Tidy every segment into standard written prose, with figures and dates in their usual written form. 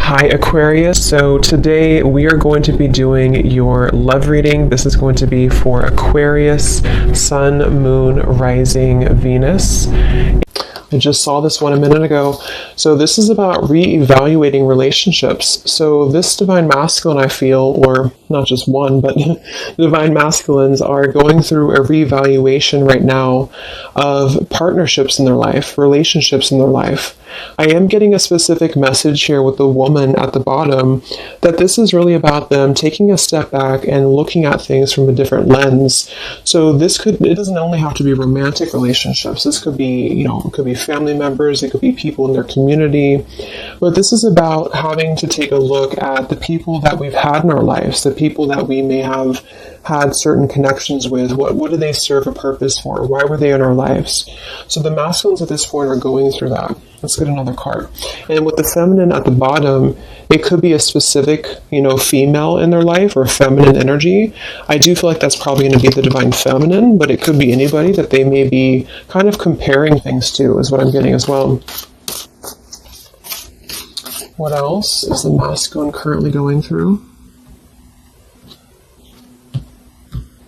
Hi Aquarius, so today we are going to be doing your love reading. This is going to be for Aquarius, Sun, Moon, Rising, Venus. I just saw this one a minute ago. So this is about re-evaluating relationships. So this divine masculine, I feel, or not just one, but divine masculines are going through a re-evaluation right now of partnerships in their life, relationships in their life. I am getting a specific message here with the woman at the bottom that this is really about them taking a step back and looking at things from a different lens. So it doesn't only have to be romantic relationships. This could be, it could be family members, it could be people in their community. But this is about having to take a look at the people that we've had in our lives, the people that we may have had certain connections with. What do they serve a purpose for? Why were they in our lives? So the masculines at this point are going through that. Let's get another card. And with the feminine at the bottom, it could be a specific, female in their life or feminine energy. I do feel like that's probably going to be the divine feminine, but it could be anybody that they may be kind of comparing things to, is what I'm getting as well. What else is the masculine currently going through?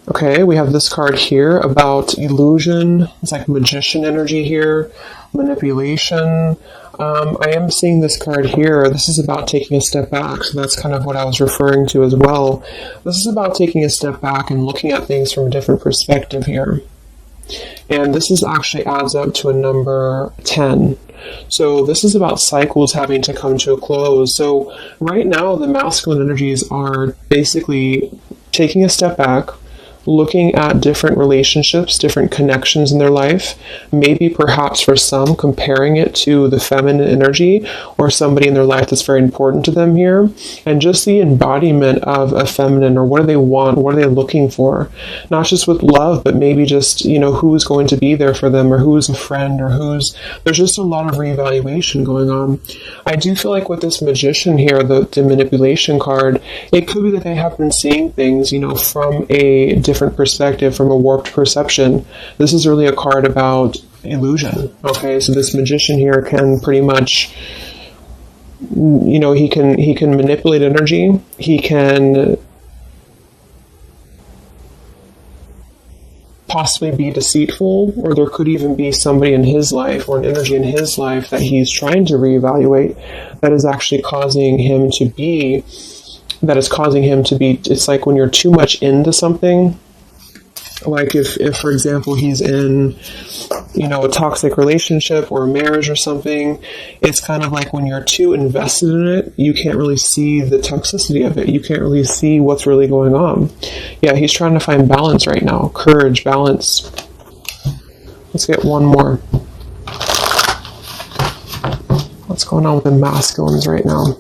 Okay, we have this card here about illusion. It's like magician energy here, manipulation. I am seeing this card here. This is about taking a step back. So that's kind of what I was referring to as well. This is about taking a step back and looking at things from a different perspective here. And this is actually adds up to a number 10. So this is about cycles having to come to a close. So right now, the masculine energies are basically taking a step back, looking at different relationships, different connections in their life, maybe perhaps for some comparing it to the feminine energy or somebody in their life that's very important to them here, and just the embodiment of a feminine, or what do they want, what are they looking for, not just with love, but maybe just, who's going to be there for them, or who's a friend, or there's just a lot of reevaluation going on. I do feel like with this magician here, the manipulation card, it could be that they have been seeing things, from a different perspective, from a warped perception. This is really a card about illusion. Okay, so this magician here can pretty much, he can manipulate energy. He can possibly be deceitful, or there could even be somebody in his life or an energy in his life that he's trying to reevaluate that is actually causing him to be, it's like when you're too much into something. Like if for example, he's in, a toxic relationship or a marriage or something, it's kind of like when you're too invested in it, you can't really see the toxicity of it. You can't really see what's really going on. Yeah, he's trying to find balance right now. Courage, balance. Let's get one more. What's going on with the masculines right now?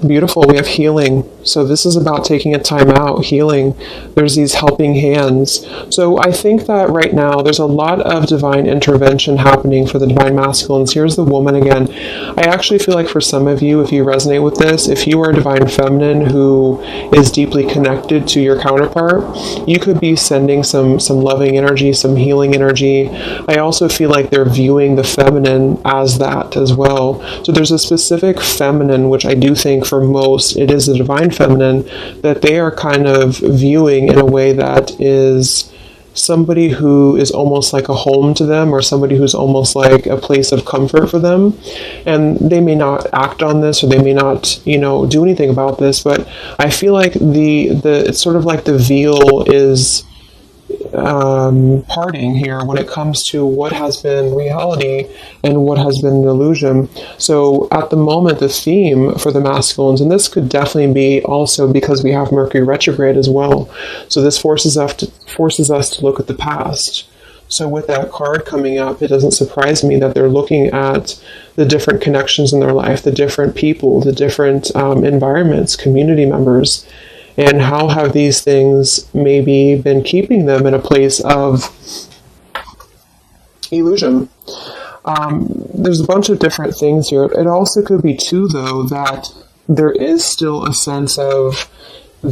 Beautiful. We have healing. So this is about taking a time out, healing. There's these helping hands. So I think that right now there's a lot of divine intervention happening for the divine masculines. Here's the woman again. I actually feel like for some of you, if you resonate with this, if you are a divine feminine who is deeply connected to your counterpart, you could be sending some loving energy, some healing energy. I also feel like they're viewing the feminine as that as well. So there's a specific feminine, which I do think for most, it is the divine feminine, that they are kind of viewing in a way that is somebody who is almost like a home to them, or somebody who's almost like a place of comfort for them. And they may not act on this, or they may not, do anything about this, but I feel like it's sort of like the veil is parting here when it comes to what has been reality and what has been an illusion. So at the moment, the theme for the masculines, and this could definitely be also because we have Mercury retrograde as well, so this forces us to look at the past. So with that card coming up, it doesn't surprise me that they're looking at the different connections in their life, the different people, the different environments, community members, and how have these things maybe been keeping them in a place of illusion. There's a bunch of different things here. It also could be too, though, that there is still a sense of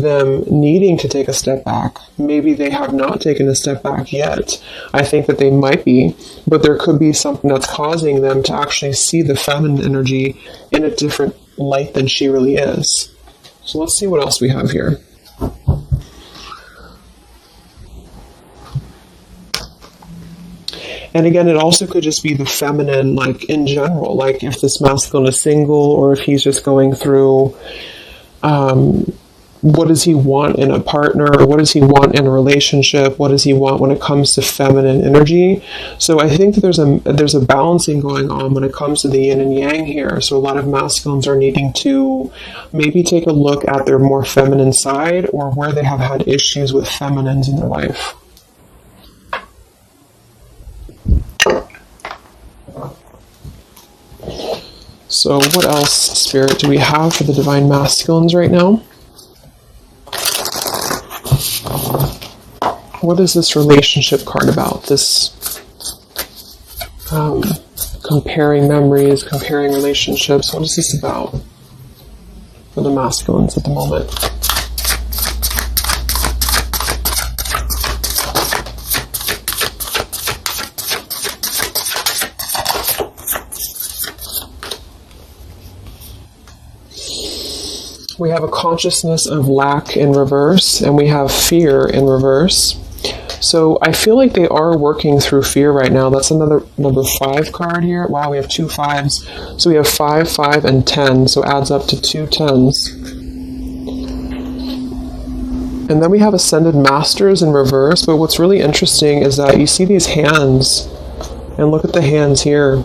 them needing to take a step back. Maybe they have not taken a step back yet. I think that they might be, but there could be something that's causing them to actually see the feminine energy in a different light than she really is. So let's see what else we have here. And again, it also could just be the feminine, like in general, like if this masculine is single or if he's just going through, what does he want in a partner? Or what does he want in a relationship? What does he want when it comes to feminine energy? So I think that there's a balancing going on when it comes to the yin and yang here. So a lot of masculines are needing to maybe take a look at their more feminine side or where they have had issues with feminines in their life. So what else, Spirit, do we have for the Divine Masculines right now? What is this relationship card about? This comparing memories, comparing relationships. What is this about for the masculines at the moment? We have a consciousness of lack in reverse, and we have fear in reverse. So I feel like they are working through fear right now. That's another number 5 card here. Wow, we have 2 5s. So we have 5, 5, and 10. So it adds up to 2 10s. And then we have Ascended Masters in reverse. But what's really interesting is that you see these hands. And look at the hands here.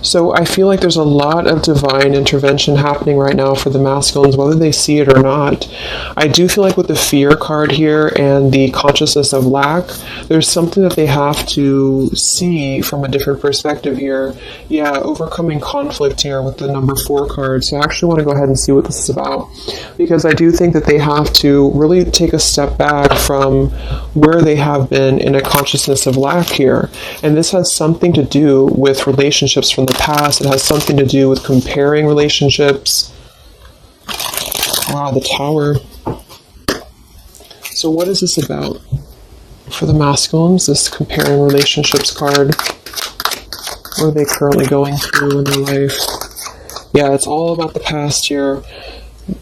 So I feel like there's a lot of divine intervention happening right now for the masculines, whether they see it or not. I do feel like with the fear card here and the consciousness of lack, there's something that they have to see from a different perspective here. Yeah, overcoming conflict here with the number 4 card. So I actually want to go ahead and see what this is about, because I do think that they have to really take a step back from where they have been in a consciousness of lack here. And this has something to do with relationships from the past. It has something to do with comparing relationships. Wow, the Tower. So what is this about for the masculines, this comparing relationships card? What are they currently going through in their life? Yeah, it's all about the past here.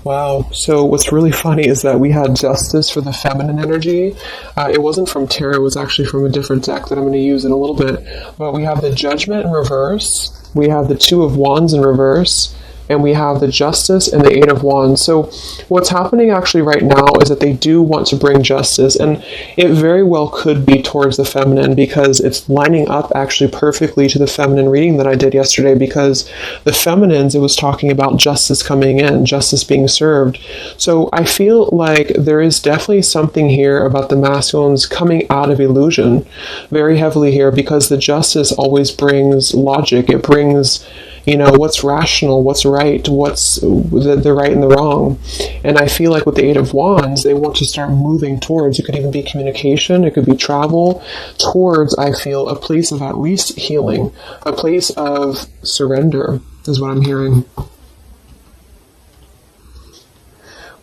Wow. So what's really funny is that we had Justice for the feminine energy. It wasn't from tarot, it was actually from a different deck that I'm going to use in a little bit. But we have the Judgment in reverse. We have the 2 of Wands in reverse. And we have the Justice and the 8 of Wands. So what's happening actually right now is that they do want to bring justice. And it very well could be towards the feminine, because it's lining up actually perfectly to the feminine reading that I did yesterday, because the feminines, it was talking about justice coming in, justice being served. So I feel like there is definitely something here about the masculines coming out of illusion very heavily here, because the justice always brings logic. It brings, you know, what's rational, what's right, what's the right and the wrong. And I feel like with the 8 of Wands, they want to start moving towards, it could even be communication, it could be travel, towards, I feel, a place of at least healing, a place of surrender, is what I'm hearing.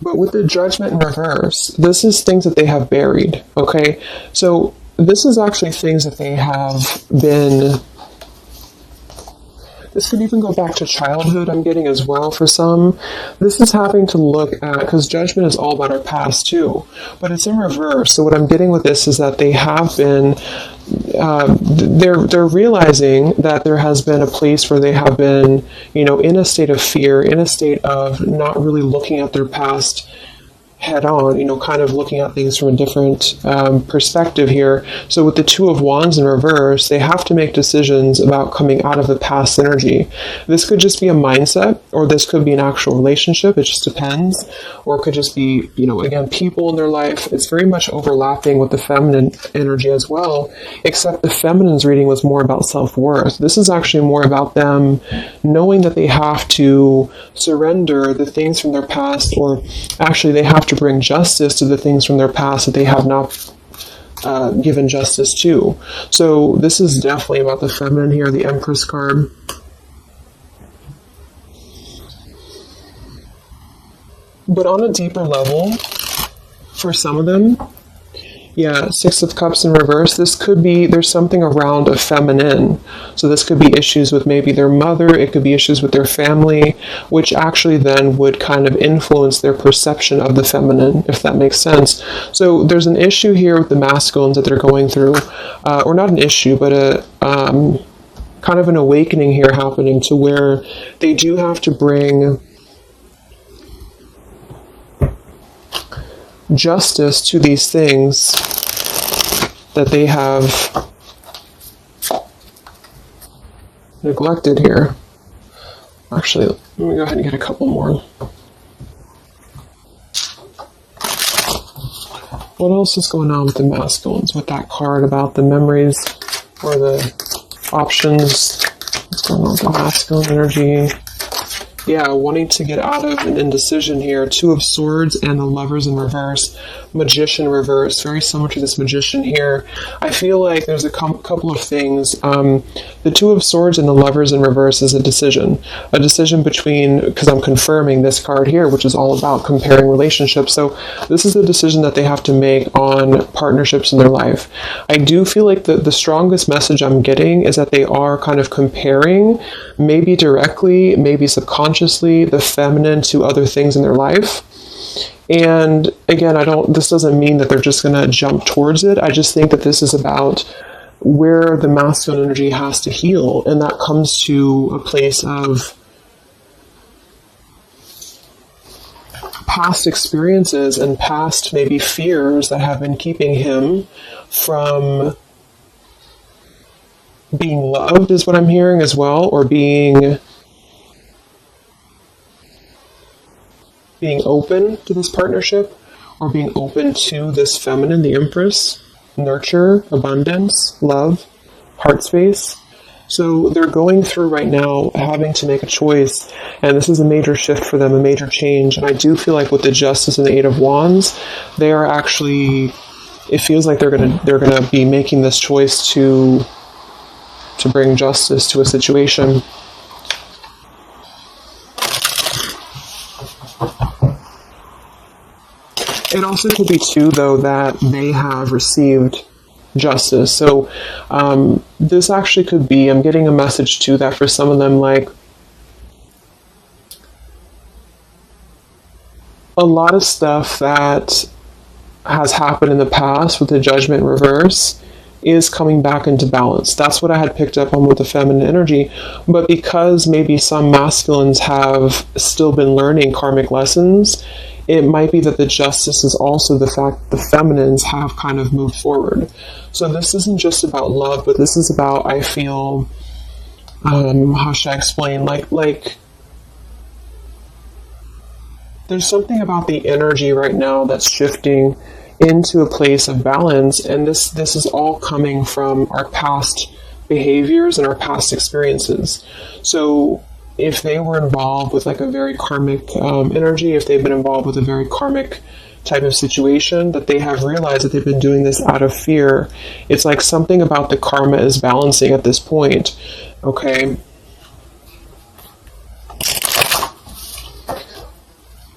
But with the Judgment in reverse, this is things that they have buried, okay? So this is actually things that they have been... This could even go back to childhood, I'm getting as well for some. This is having to look at, because Judgment is all about our past too, but it's in reverse. So what I'm getting with this is that they have been, they're realizing that there has been a place where they have been, you know, in a state of fear, in a state of not really looking at their past head on, you know, kind of looking at things from a different perspective here. So with the 2 of Wands in reverse, they have to make decisions about coming out of the past energy. This could just be a mindset, or this could be an actual relationship. It just depends. Or it could just be, you know, again, people in their life. It's very much overlapping with the feminine energy as well, except the feminine's reading was more about self-worth. This is actually more about them knowing that they have to surrender the things from their past, or actually they have to bring justice to the things from their past that they have not given justice to. So this is definitely about the feminine here, the Empress card. But on a deeper level, for some of them, yeah, Six of Cups in reverse, this could be, there's something around a feminine. So this could be issues with maybe their mother, it could be issues with their family, which actually then would kind of influence their perception of the feminine, if that makes sense. So there's an issue here with the masculines that they're going through, or not an issue, but a kind of an awakening here happening to where they do have to bring justice to these things that they have neglected here. Actually, let me go ahead and get a couple more. What else is going on with the masculines? With that card about the memories or the options? What's going on with the masculine energy? Yeah, wanting to get out of an indecision here. Two of Swords and the Lovers in reverse. Magician reverse. Very similar to this Magician here. I feel like there's a couple of things. The Two of Swords and the Lovers in reverse is a decision. A decision between, because I'm confirming this card here, which is all about comparing relationships. So this is a decision that they have to make on partnerships in their life. I do feel like the strongest message I'm getting is that they are kind of comparing, maybe directly, maybe subconsciously, the feminine to other things in their life. And again, this doesn't mean that they're just going to jump towards it. I just think that this is about where the masculine energy has to heal. And that comes to a place of past experiences and past maybe fears that have been keeping him from being loved, is what I'm hearing as well, or being open to this partnership, or being open to this feminine, the Empress, nurture, abundance, love, heart space. So they're going through right now having to make a choice, and this is a major shift for them, a major change. And I do feel like with the Justice and the Eight of Wands, they are actually, it feels like they're gonna be making this choice to bring justice to a situation. It also could be too, though, that they have received justice. So this actually could be, I'm getting a message too that for some of them, like a lot of stuff that has happened in the past with the Judgment reverse is coming back into balance. That's what I had picked up on with the feminine energy. But because maybe some masculines have still been learning karmic lessons, it might be that the justice is also the fact that the feminines have kind of moved forward. So this isn't just about love, but this is about, I feel, how should I explain? Like there's something about the energy right now that's shifting into a place of balance, and this is all coming from our past behaviors and our past experiences. So if they were involved with like a very karmic energy, if they've been involved with a very karmic type of situation, that they have realized that they've been doing this out of fear, it's like something about the karma is balancing at this point. Okay.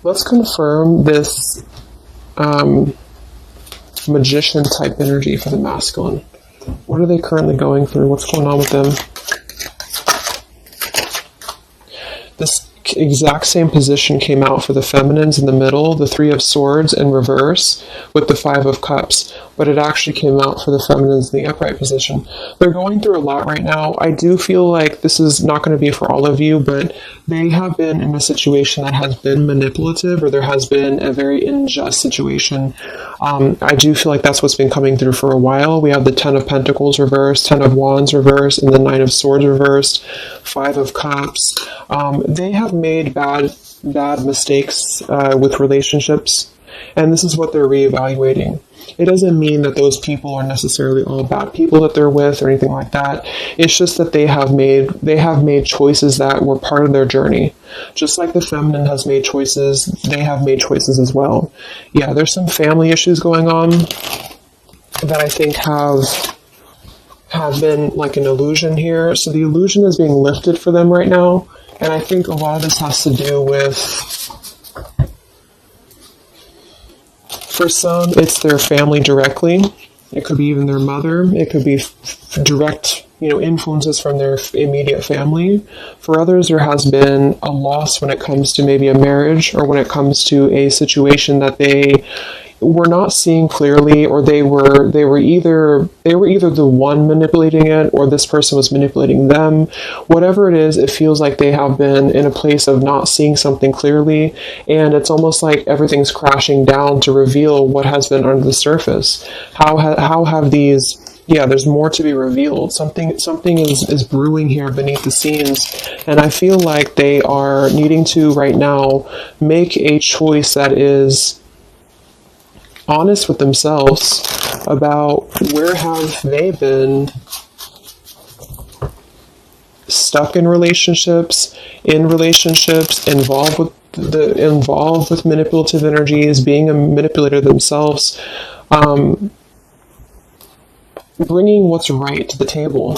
Let's confirm this magician type energy for the masculine. What are they currently going through? What's going on with them? This exact same position came out for the feminines in the middle, the Three of Swords in reverse with the Five of Cups, but it actually came out for the feminines in the upright position. They're going through a lot right now. I do feel like this is not going to be for all of you, but they have been in a situation that has been manipulative, or there has been a very unjust situation. I do feel like that's what's been coming through for a while. We have the Ten of Pentacles reversed, Ten of Wands reversed, and the Nine of Swords reversed, Five of Cups. They have made bad mistakes with relationships, and this is what they're reevaluating. It doesn't mean that those people are necessarily all bad people that they're with or anything like that. It's just that they have made choices that were part of their journey. Just like the feminine has made choices, they have made choices as well. Yeah, there's some family issues going on that I think have been like an illusion here. So the illusion is being lifted for them right now. And I think a lot of this has to do with For some, it's their family directly. It could be even their mother. It could be direct, influences from their immediate family. For others, there has been a loss when it comes to maybe a marriage, or when it comes to a situation that they were not seeing clearly, or they were either the one manipulating it, or this person was manipulating them. Whatever it is, it feels like they have been in a place of not seeing something clearly, and it's almost like everything's crashing down to reveal what has been under the surface. How have these there's more to be revealed. Something is brewing here beneath the scenes, and I feel like they are needing to right now make a choice that is honest with themselves about where have they been stuck in relationships, involved with manipulative energies, being a manipulator themselves, bringing what's right to the table.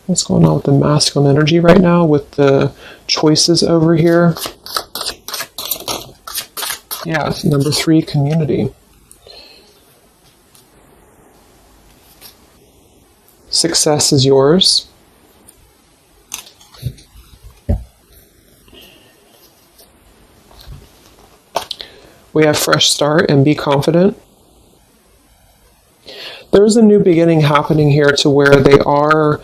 What's going on with the masculine energy right now with the choices over here? Yeah, number 3, community. Success is yours. We have fresh start and be confident. There's a new beginning happening here to where they are.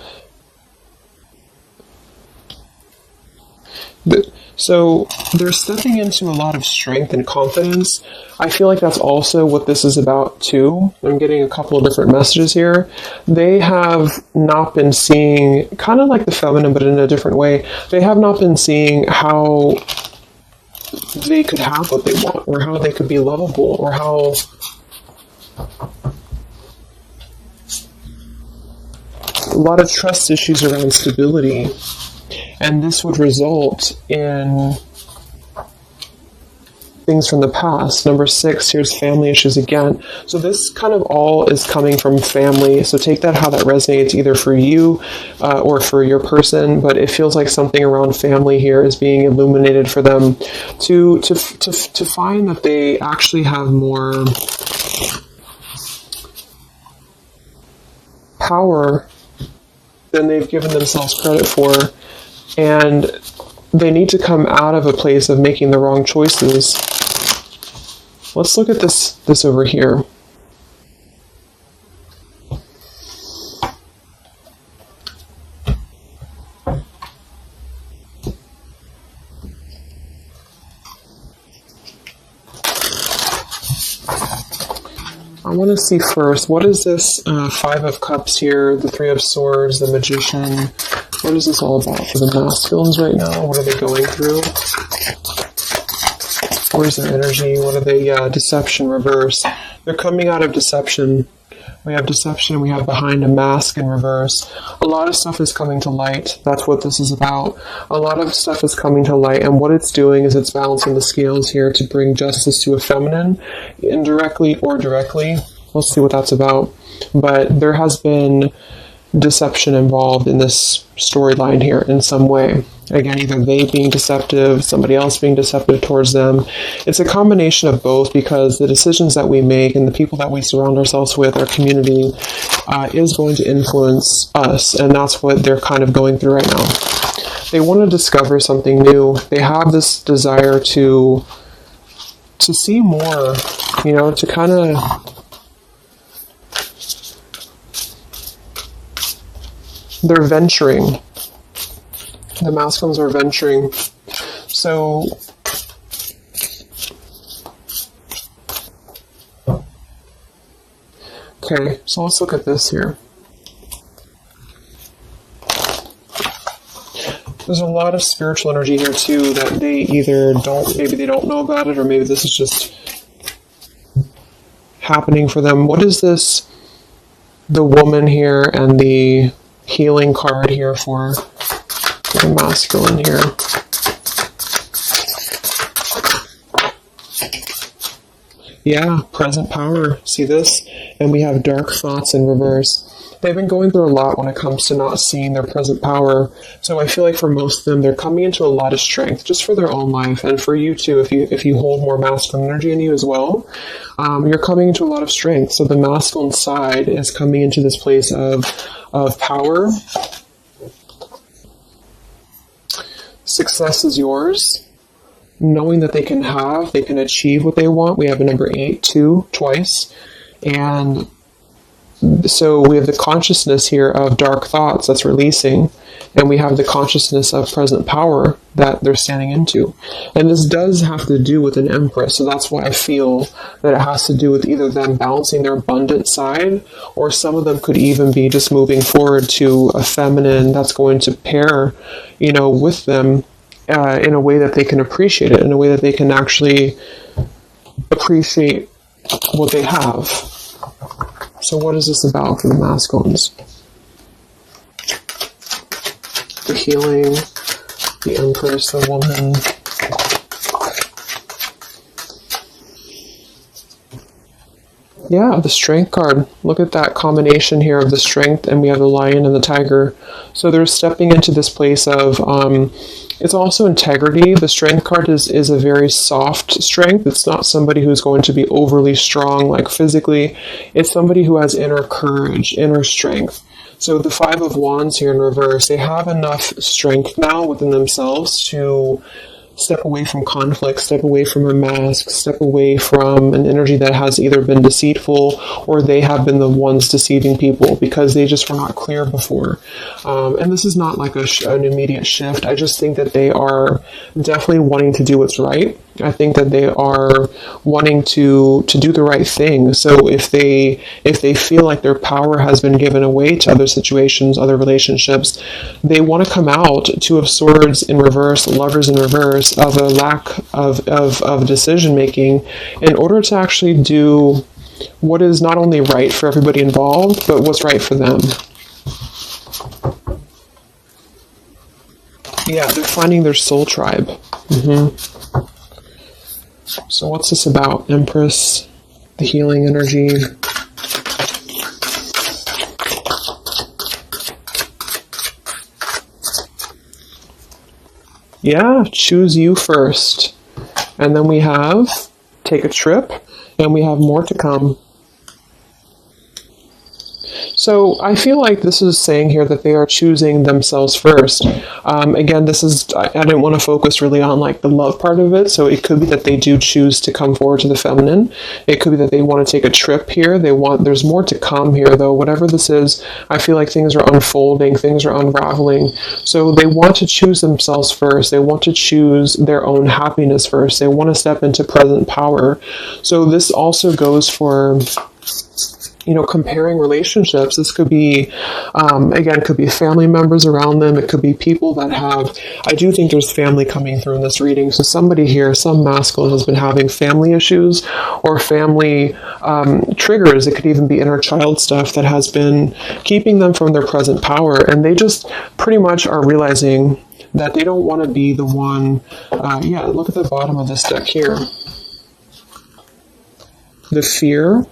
So they're stepping into a lot of strength and confidence. I feel like that's also what this is about too. I'm getting a couple of different messages here. They have not been seeing, kind of like the feminine, but in a different way. They have not been seeing how they could have what they want, or how they could be lovable, or how a lot of trust issues around stability. And this would result in things from the past. Number 6, here's family issues again. So this kind of all is coming from family. So take that how that resonates, either for you or for your person. But it feels like something around family here is being illuminated for them to find that they actually have more power than they've given themselves credit for. And they need to come out of a place of making the wrong choices. Let's look at this over here. I want to see first, what is this 5 of Cups here, the 3 of Swords, the Magician? What is this all about for the masculines right now? What are they going through? Where's their energy? What are they? Deception, reverse. They're coming out of deception. We have deception, we have behind a mask in reverse. A lot of stuff is coming to light. That's what this is about. A lot of stuff is coming to light, and what it's doing is it's balancing the scales here to bring justice to a feminine, indirectly or directly. Let's see what that's about. But there has been deception involved in this storyline here in some way. Again, either they being deceptive, somebody else being deceptive towards them. It's a combination of both, because the decisions that we make and the people that we surround ourselves with, our community, is going to influence us, and that's what they're kind of going through right now. They want to discover something new. They have this desire to see more, to kind of they're venturing. The masculines are venturing. So okay, so let's look at this here. There's a lot of spiritual energy here too that they either maybe they don't know about it, or maybe this is just happening for them. What is this? The woman here and the healing card here for the masculine here. Yeah, present power. See this? And we have dark thoughts in reverse. they've been going through a lot when it comes to not seeing their present power. So I feel like for most of them, they're coming into a lot of strength just for their own life, and for you too. If you hold more masculine energy in you as well, you're coming into a lot of strength. So the masculine side is coming into this place of power. Success is yours. Knowing that they can achieve what they want. We have a number 8, 2, twice. And so we have the consciousness here of dark thoughts that's releasing, and we have the consciousness of present power that they're standing into. And this does have to do with an Empress, so that's why I feel that it has to do with either them balancing their abundant side, or some of them could even be just moving forward to a feminine that's going to pair, with them in a way that they can appreciate it, in a way that they can actually appreciate what they have. So what is this about for the masculines? The healing, the Empress, the woman. Yeah, the Strength card. Look at that combination here of the Strength, and we have the Lion and the Tiger. So they're stepping into this place of, it's also integrity. The Strength card is a very soft strength. It's not somebody who's going to be overly strong, like physically. It's somebody who has inner courage, inner strength. So the 5 of Wands here in reverse, they have enough strength now within themselves to step away from conflict, step away from a mask, step away from an energy that has either been deceitful, or they have been the ones deceiving people because they just were not clear before. And this is not like an immediate shift. I just think that they are definitely wanting to do what's right. I think that they are wanting to do the right thing. So if they feel like their power has been given away to other situations, other relationships, they want to come out. 2 of Swords in reverse, Lovers in reverse, of a lack of decision making in order to actually do what is not only right for everybody involved, but what's right for them. Yeah, they're finding their soul tribe. So what's this about? Empress, the healing energy. Yeah, choose you first. And then we have take a trip, and we have more to come. So I feel like this is saying here that they are choosing themselves first. Again, I didn't want to focus really on like the love part of it. So it could be that they do choose to come forward to the feminine. It could be that they want to take a trip here. There's more to come here though. Whatever this is, I feel like things are unfolding, things are unraveling. So they want to choose themselves first. They want to choose their own happiness first. They want to step into present power. So this also goes for, comparing relationships. This could be, again, could be family members around them. It could be people that I do think there's family coming through in this reading. So somebody here, some masculine has been having family issues or family triggers. It could even be inner child stuff that has been keeping them from their present power. And they just pretty much are realizing that they don't want to be the one. Look at the bottom of this deck here. The fear.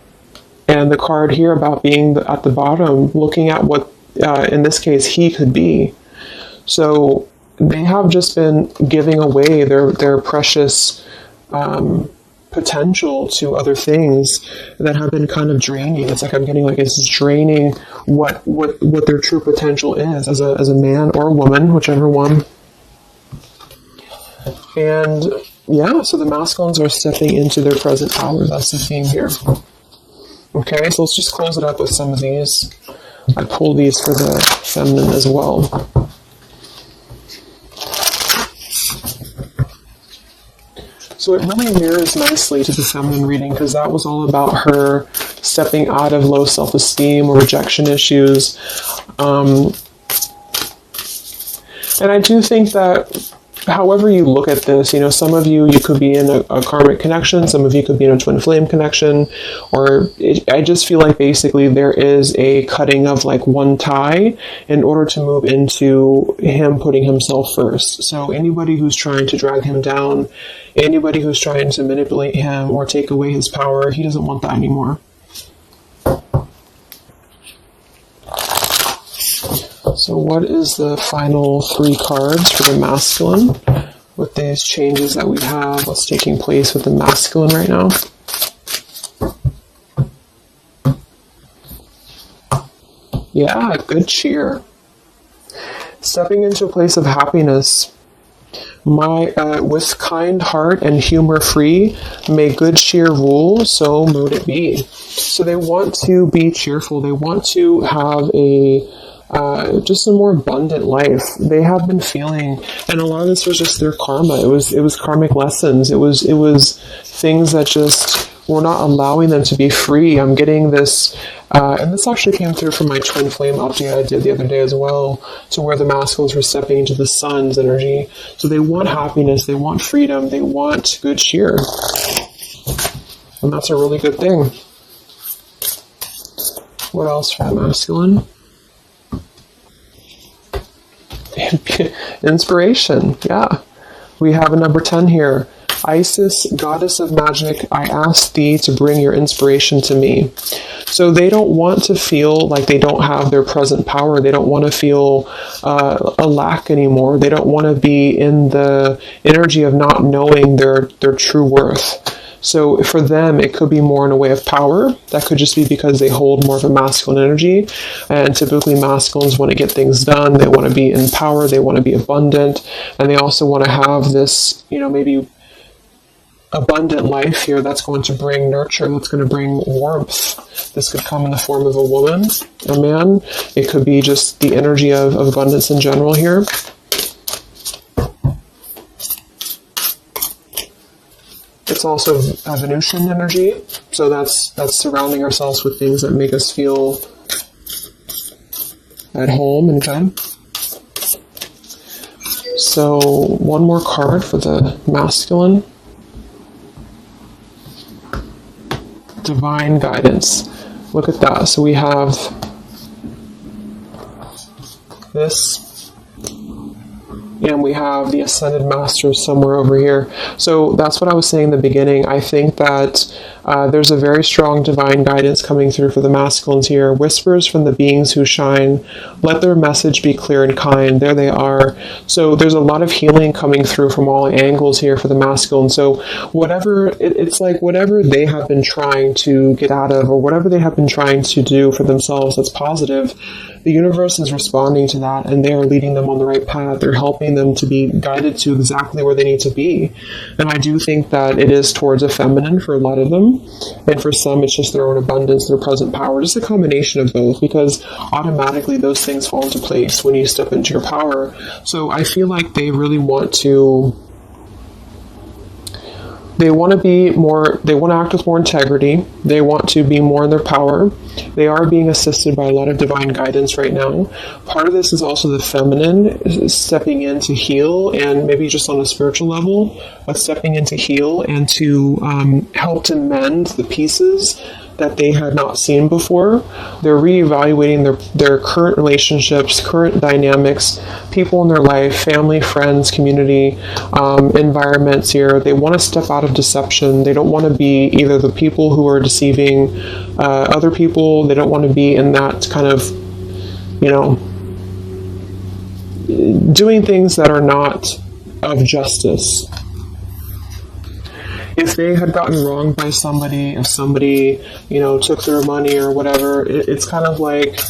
And the card here about being at the bottom, looking at what, in this case, he could be. So they have just been giving away their precious potential to other things that have been kind of draining. It's like I'm getting like it's draining what their true potential is as a man or a woman, whichever one. And yeah, so the masculines are stepping into their present power. That's the theme here. Okay, so let's just close it up with some of these. I pull these for the feminine as well. So it really mirrors nicely to the feminine reading because that was all about her stepping out of low self-esteem or rejection issues. And I do think that however you look at this, some of you could be in a karmic connection, some of you could be in a twin flame connection, I just feel like basically there is a cutting of like one tie in order to move into him putting himself first. So anybody who's trying to drag him down, anybody who's trying to manipulate him or take away his power, he doesn't want that anymore. So what is the final 3 cards for the masculine with these changes that we have? What's taking place with the masculine right now? Yeah, good cheer. Stepping into a place of happiness. With kind heart and humor free, may good cheer rule, so mote it be. So they want to be cheerful. They want to have just a more abundant life. They have been feeling, and a lot of this was just their karma. It was karmic lessons. It was things that just were not allowing them to be free. I'm getting this, and this actually came through from my twin flame update I did the other day as well, to where the masculines were stepping into the sun's energy. So they want happiness, they want freedom, they want good cheer. And that's a really good thing. What else for the masculine? Inspiration, yeah. We have a number 10 here. Isis, goddess of magic, I ask thee to bring your inspiration to me. So they don't want to feel like they don't have their present power. They don't want to feel a lack anymore. They don't want to be in the energy of not knowing their true worth. So for them, it could be more in a way of power. That could just be because they hold more of a masculine energy. And typically masculines want to get things done. They want to be in power. They want to be abundant. And they also want to have this, maybe abundant life here that's going to bring nurture, that's going to bring warmth. This could come in the form of a woman, a man. It could be just the energy of abundance in general here. It's also a Venusian energy, so that's surrounding ourselves with things that make us feel at home and good. So one more card for the masculine. Divine guidance. Look at that. So we have this, and we have the Ascended Masters somewhere over here. So that's what I was saying in the beginning. I think that there's a very strong divine guidance coming through for the masculines here. Whispers from the beings who shine. Let their message be clear and kind. There they are. So there's a lot of healing coming through from all angles here for the masculine. So it's like whatever they have been trying to get out of, or whatever they have been trying to do for themselves that's positive, the universe is responding to that, and they are leading them on the right path. They're helping them to be guided to exactly where they need to be. And I do think that it is towards a feminine for a lot of them. And for some, it's just their own abundance, their present power, just a combination of both, because automatically those things fall into place when you step into your power. So I feel like they really want to be more, they want to act with more integrity. They want to be more in their power. They are being assisted by a lot of divine guidance right now. Part of this is also the feminine stepping in to heal, and maybe just on a spiritual level, but stepping in to heal and to help to mend the pieces that they had not seen before. They're reevaluating their current relationships, current dynamics, people in their life, family, friends, community, environments here. They want to step out of deception. They don't want to be either the people who are deceiving other people. They don't want to be in that kind of, doing things that are not of justice. If they had gotten wronged by somebody, if somebody, took their money or whatever, it's kind of like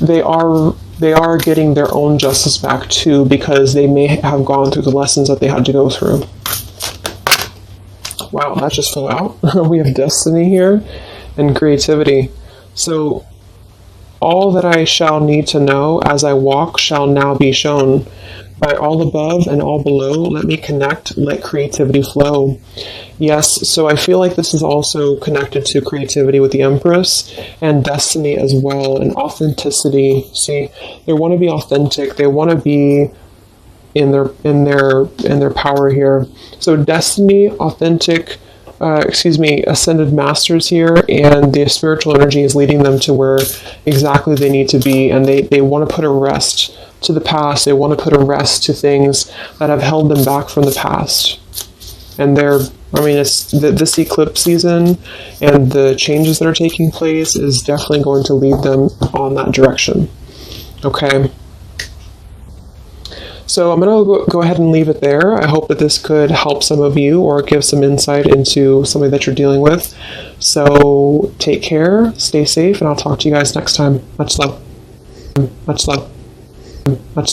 they are getting their own justice back too, because they may have gone through the lessons that they had to go through. Wow, that just fell out. We have destiny here and creativity. So all that I shall need to know as I walk shall now be shown. By all above and all below, let me connect, let creativity flow. Yes, so I feel like this is also connected to creativity with the Empress and destiny as well, and authenticity. See, they want to be authentic. They want to be in their power here. So destiny, authentic, ascended masters here, and the spiritual energy is leading them to where exactly they need to be, and they want to put a rest to the past. They want to put a rest to things that have held them back from the past. And it's this eclipse season and the changes that are taking place is definitely going to lead them on that direction. Okay. So I'm going to go ahead and leave it there. I hope that this could help some of you or give some insight into something that you're dealing with. So take care, stay safe, and I'll talk to you guys next time. Much love. Much love. Much love.